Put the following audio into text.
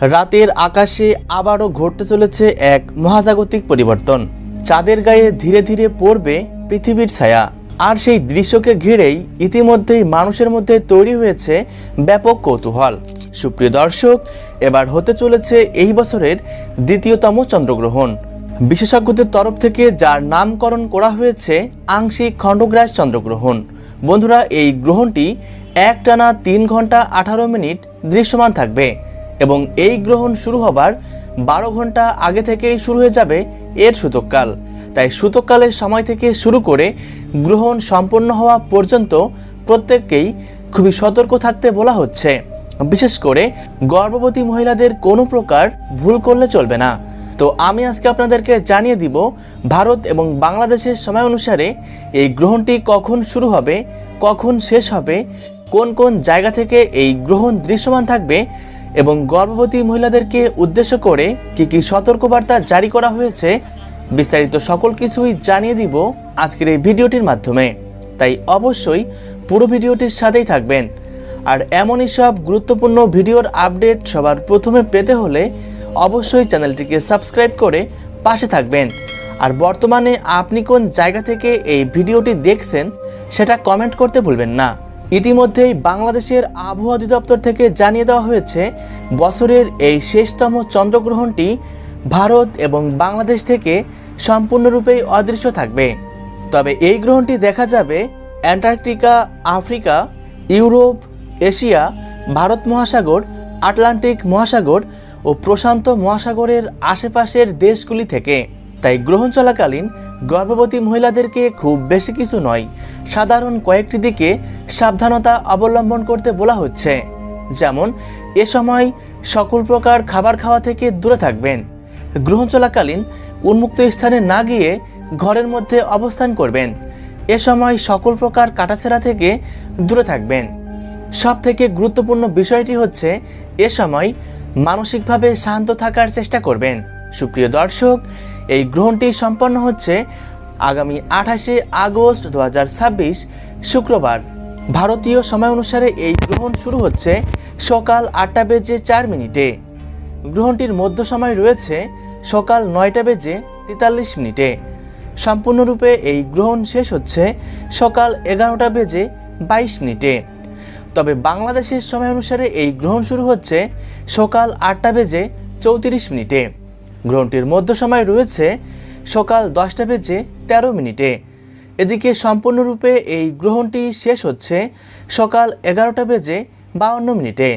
রাতের আকাশে আবারও ঘটতে চলেছে এক মহাজাগতিক পরিবর্তন। চাঁদের গায়ে ধীরে ধীরে পড়বে পৃথিবীর ছায়া। আর সেই দৃশ্যকে ঘিরেই ইতিমধ্যেই মানুষের মধ্যে তৈরি হয়েছে ব্যাপক কৌতূহল। সুপ্রিয় দর্শক, এবার হতে চলেছে এই বছরের দ্বিতীয়তম চন্দ্রগ্রহণ। বিশেষজ্ঞদের তরফ থেকে যার নামকরণ করা হয়েছে আংশিক খণ্ডগ্রাস চন্দ্রগ্রহণ। বন্ধুরা, এই গ্রহণটি একটানা 3 ঘন্টা 18 মিনিট দৃশ্যমান থাকবে এবং এই গ্রহণ শুরু হবার 12 ঘন্টা আগে থেকেই শুরু হয়ে যাবে এর সূতককাল। তাই সূতককালের সময় থেকে শুরু করে গ্রহণ সম্পন্ন হওয়া পর্যন্ত প্রত্যেককেই খুবই সতর্ক থাকতে বলা হচ্ছে। বিশেষ করে গর্ভবতী মহিলাদের কোনো প্রকার ভুল করলে চলবে না। তো আমি আজকে আপনাদেরকে জানিয়ে দিব ভারত এবং বাংলাদেশের সময় অনুসারে এই গ্রহণটি কখন শুরু হবে, কখন শেষ হবে, কোন কোন জায়গা থেকে এই গ্রহণ দৃশ্যমান থাকবে এবং গর্ভবতী মহিলাদেরকে উদ্দেশ্য করে কি কি সতর্কবার্তা জারি করা হয়েছে, বিস্তারিত সকল কিছুই জানিয়ে দিব আজকের এই ভিডিওটির মাধ্যমে। তাই অবশ্যই পুরো ভিডিওটির সাথেই থাকবেন। আর এমনই সব গুরুত্বপূর্ণ ভিডিওর আপডেট সবার প্রথমে পেতে হলে অবশ্যই চ্যানেলটিকে সাবস্ক্রাইব করে পাশে থাকবেন। আর বর্তমানে আপনি কোন জায়গা থেকে এই ভিডিওটি দেখছেন সেটা কমেন্ট করতে ভুলবেন না। ইতিমধ্যেই বাংলাদেশের আবহাওয়া অধিদপ্তর থেকে জানিয়ে দেওয়া হয়েছে বছরের এই শেষতম চন্দ্রগ্রহণটি ভারত এবং বাংলাদেশ থেকে সম্পূর্ণরূপেই অদৃশ্য থাকবে। তবে এই গ্রহণটি দেখা যাবে Antarctica, Africa, Europe, Asia, Bharat মহাসাগর, আটলান্টিক মহাসাগর ও প্রশান্ত মহাসাগরের আশেপাশের দেশগুলি থেকে। তাই গ্রহণ চলাকালীন গর্ভবতী মহিলাদেরকে খুব বেশি কিছু নয়, সাধারণ কয়েকটি দিকে সাবধানতা অবলম্বন করতে বলা হচ্ছে। যেমন এ সময় সকল প্রকার খাবার খাওয়া থেকে দূরে থাকবেন, গ্রহণ চলাকালীন উন্মুক্ত স্থানে না গিয়ে ঘরের মধ্যে অবস্থান করবেন, এ সময় সকল প্রকার কাটাছেঁড়া থেকে দূরে থাকবেন। সব থেকে গুরুত্বপূর্ণ বিষয়টি হচ্ছে এ সময় মানসিকভাবে শান্ত থাকার চেষ্টা করবেন। সুপ্রিয় দর্শক, এই গ্রহণটি সম্পন্ন হচ্ছে আগামী 28শে আগস্ট 2026 শুক্রবার। ভারতীয় সময় অনুসারে এই গ্রহণ শুরু হচ্ছে সকাল 8টা বেজে 4 মিনিটে। গ্রহণটির মধ্য সময় রয়েছে সকাল 9টা বেজে 43 মিনিটে। সম্পূর্ণরূপে এই গ্রহণ শেষ হচ্ছে সকাল 11টা বেজে 22 মিনিটে। তবে বাংলাদেশের সময় অনুসারে এই গ্রহণ শুরু হচ্ছে সকাল 8টা বেজে 34 মিনিটে। গ্রহণটির মধ্য সময় রয়েছে সকাল 10টা বেজে 13 মিনিটে। এদিকে সম্পূর্ণরূপে এই গ্রহণটি শেষ হচ্ছে সকাল 11টা বেজে 52 মিনিটে।